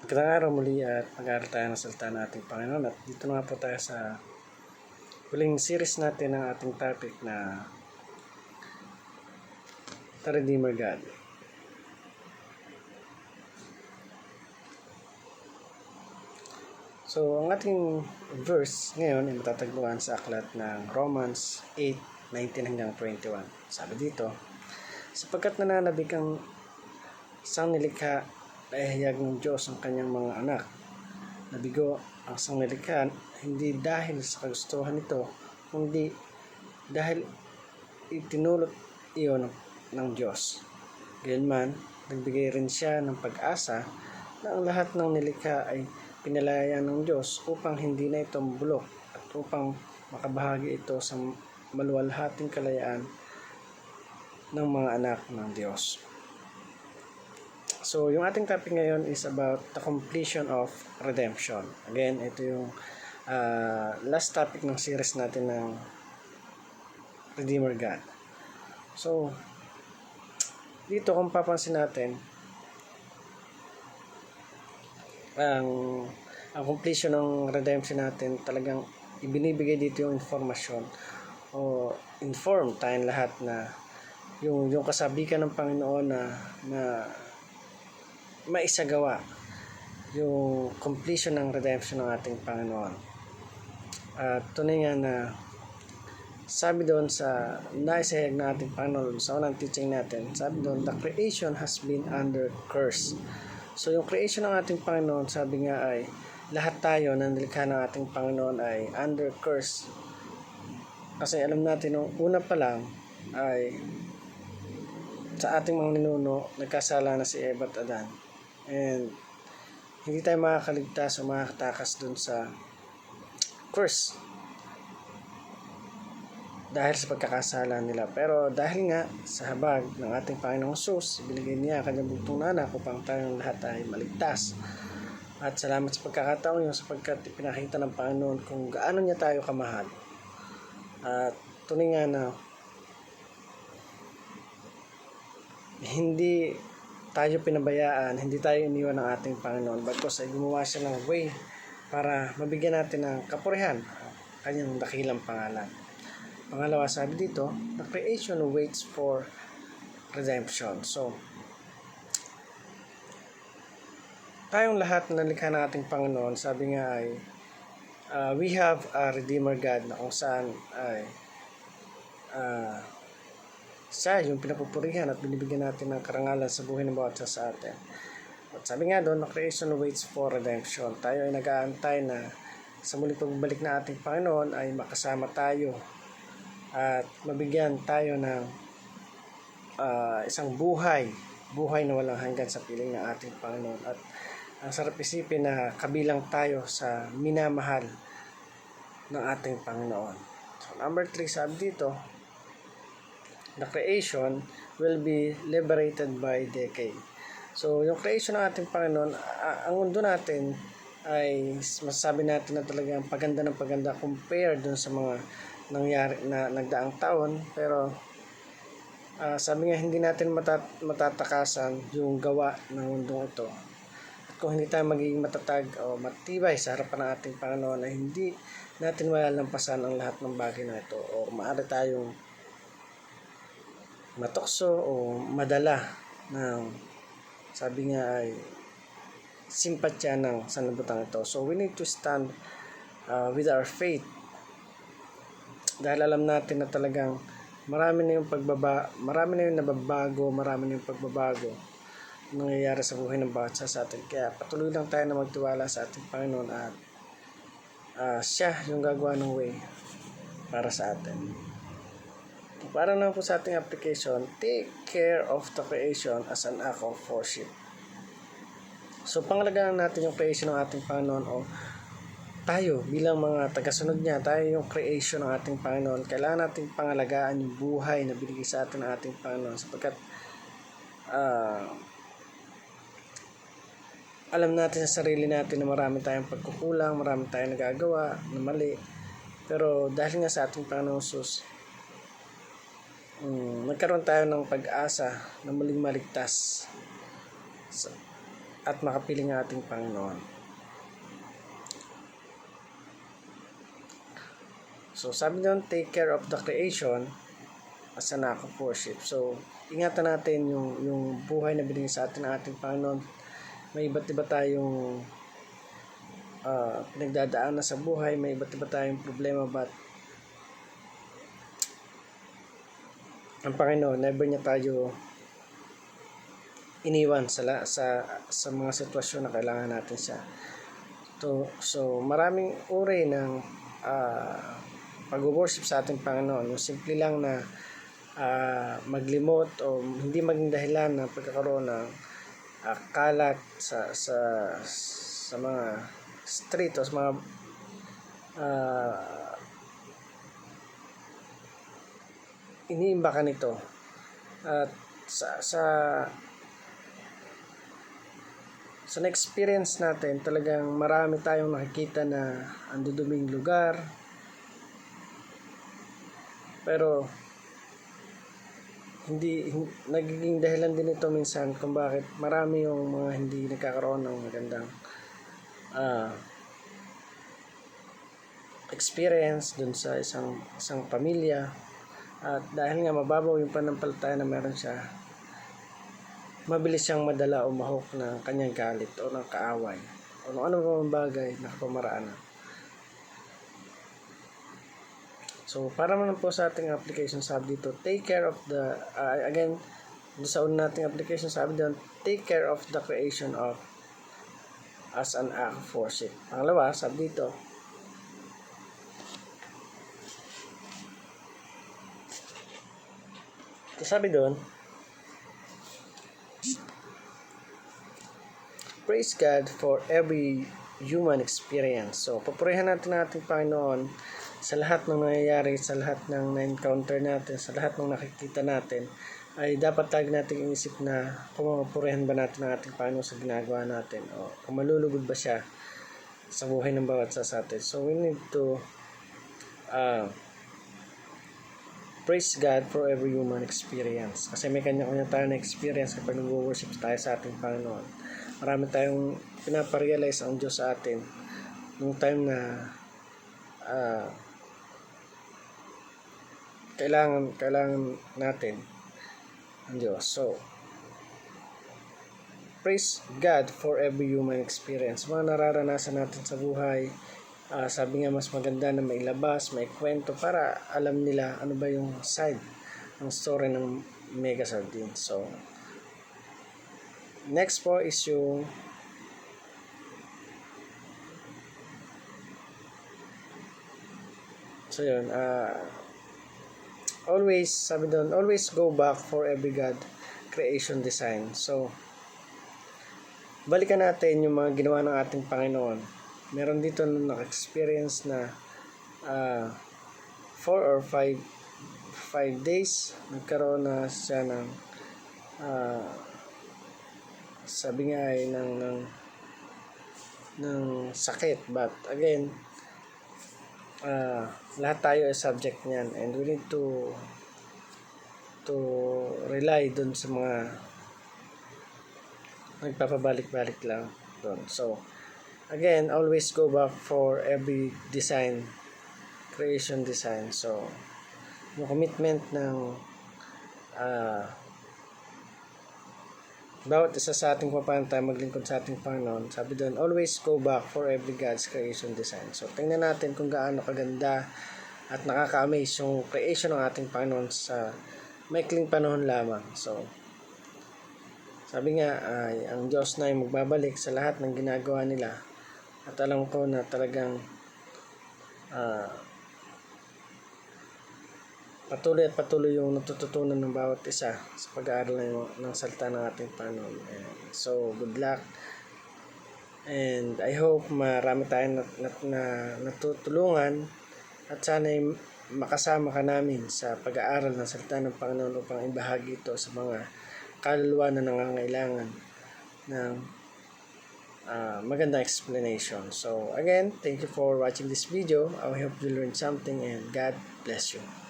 Magandang araw muli at mag-aaral tayo ng salita ng ating Panginoon at dito na po tayo sa huling series natin ng ating topic na The Redeemer God. So, ang ating verse ngayon ay matatagpuan sa aklat ng Romans 8:19 hanggang 21. Sabi dito, sapagkat nananabik ang isang nilikha na ihayag ng Diyos ang kanyang mga anak. Nabigo ang isang nilikha hindi dahil sa kagustuhan nito, kundi dahil itinulot iyon ng Diyos. Gayunman, nagbigay rin siya ng pag-asa na ang lahat ng nilikha ay pinalaya ng Diyos upang hindi na ito mabulok at upang makabahagi ito sa maluwalhating kalayaan ng mga anak ng Diyos. So, yung ating topic ngayon is about the completion of redemption. Again, ito yung last topic ng series natin ng Redeemer God. So, dito kung papansin natin, ang completion ng redemption natin, talagang ibinibigay dito yung informasyon o inform tayong lahat na yung kasabikan ng Panginoon na maisagawa yung completion ng redemption ng ating Panginoon. At tunay nga na sabi doon sa naisahayag na ating Panginoon sa unang teaching natin, sabi doon, the creation has been under curse. So yung creation ng ating Panginoon, sabi nga ay lahat tayo na nilikha ng ating Panginoon ay under curse. Kasi alam natin nung una pa lang ay sa ating mga ninuno, nagkasala na si Eva at Adan. And hindi tayo makakaligtas o makakatakas dun sa curse dahil sa pagkakasala nila. Pero dahil nga sa habag ng ating Panginoong Jesus, ibinigay niya kanyang bugtong na anak upang tayong lahat ay maligtas. At salamat sa pagkakataon yun sapagkat ipinakita ng Panginoon kung gaano niya tayo kamahal. At tunay nga na hindi tayo pinabayaan, hindi tayo iniwan ng ating Panginoon, bagkus ay gumawa siya ng way para mabigyan natin ng kapurihan kanyang dakilang pangalan. Pangalawa, sabi dito, the creation waits for redemption. So, tayong lahat na likha ng ating Panginoon, sabi nga ay we have a Redeemer God na kung saan ay siya yung pinapupurihan at binibigyan natin ng karangalan sa buhay ng bawat isa sa atin. At sabi nga doon, the creation waits for redemption. Tayo ay nag-aantay na sa muling pagbabalik na ating Panginoon ay makasama tayo at mabigyan tayo ng isang buhay na walang hanggan sa piling ng ating Panginoon. At ang sarap isipin na kabilang tayo sa minamahal ng ating Panginoon. So, number 3, sabi dito, the creation will be liberated by decay. So, yung creation ng ating Panginoon, ang mundo natin ay masasabi natin na talagang paganda ng paganda compared dun sa mga nangyari na nagdaang taon. Pero sabi nga, hindi natin matatakasan yung gawa ng mundong ito. At kung hindi tayo magiging matatag o matibay sa harapan ng ating Panginoon, ay hindi natin malalampasan ang lahat ng bagay na ito o maaari tayong matukso o madala ng, sabi nga ay, simpatya ng sanlibutan ito. So we need to stand with our faith dahil alam natin na talagang marami na yung nababago, marami na yung pagbabago nangyayari sa buhay ng bawat isa sa atin. Kaya patuloy lang tayo na magtiwala sa ating Panginoon at siya yung gagawa ng way para sa atin. Para naman po sa ating application, take care of the creation as an act of worship. So, pangalagaan natin yung creation ng ating Panginoon o tayo bilang mga tagasunod niya, tayo yung creation ng ating Panginoon. Kailangan nating pangalagaan yung buhay na binigay sa atin ng ating Panginoon sapagkat alam natin sa sarili natin na marami tayong pagkukulang, marami tayong nagagawa na mali. Pero dahil nga sa ating Panginoon Jesus, nagkaroon tayo ng pag-asa na muling maligtas at makapiling ang ating Panginoon. So sabi doon, take care of the creation as an act of worship. So ingatan natin yung buhay na binigay sa atin ng ating Panginoon. May iba't iba tayong pinagdadaanan sa buhay, may iba't iba tayong problema, but ang Panginoon, never niya tayo iniwan sa mga sitwasyon na kailangan natin siya. So maraming uri ng pag-worship sa ating Panginoon. Yung simple lang na maglimot o hindi maging dahilan ng pagkakaroon ng kalat sa mga street o sa mga iniimbakan nito. At sa na-experience natin, talagang marami tayong nakikita na ang duduming lugar, pero hindi nagiging dahilan din ito minsan kung bakit marami yung mga hindi nagkakaroon ng magandang experience dun sa isang pamilya. At dahil nga mababaw yung pananampalataya na meron siya, mabilis siyang madala o mahok ng kanyang galit o ng kaaway o ng ano mga bagay na kapamaraanan. So para naman po sa ating application, sabi dito, take care of the again, sa una nating application, sabi dito, take care of the creation of as an act of worship. Pangalawa, sabi dito, sabi doon, praise God for every human experience. So, papurihan natin ang ating Panginoon sa lahat ng nangyayari, sa lahat ng na-encounter natin, sa lahat ng nakikita natin, ay dapat lagi natin inisip na kung mapupurihan ba natin ang ating Panginoon sa ginagawa natin o kung malulugod ba siya sa buhay ng bawat isa sa atin. So, we need to praise God for every human experience. Kasi may kanya-kanya tayo na experience kapag nag-worship tayo sa ating Panginoon. Marami tayong pinaparealize ang Diyos sa atin nung time na kailangan natin ang Diyos. So, praise God for every human experience. Mga nararanasan natin sa buhay, sabi nga mas maganda na mailabas, may kwento para alam nila ano ba yung side ng story ng Mega Sardines. So, next po is yung always, sabi doon, always go back for every God creation design. So, balikan natin yung mga ginawa ng ating Panginoon. Meron dito na naka-experience na 4 or 5 days nagkaroon na siya ng sabi nga ay ng sakit, but again lahat tayo ay subject niyan, and we need to rely dun sa mga nagpapabalik-balik lang dun. So again, always go back for every creation design. So yung commitment ng bawat isa sa ating paano tayo maglingkod sa ating Panginoon, sabi doon, always go back for every God's creation design. So tingnan natin kung gaano kaganda at nakaka-amaze yung creation ng ating Panginoon sa maikling panahon lamang. So sabi nga, ang Diyos na ay magbabalik sa lahat ng ginagawa nila, at alam ko na talagang patuloy yung natututunan ng bawat isa sa pag-aaral ng salita ng ating Panginoon. So, good luck. And I hope marami tayong natutulungan at sana'y makasama ka namin sa pag-aaral ng salita ng Panginoon upang ibahagi ito sa mga kaluluwa na nangangailangan ng magandang explanation. So, again, thank you for watching this video. I hope you learned something, and God bless you.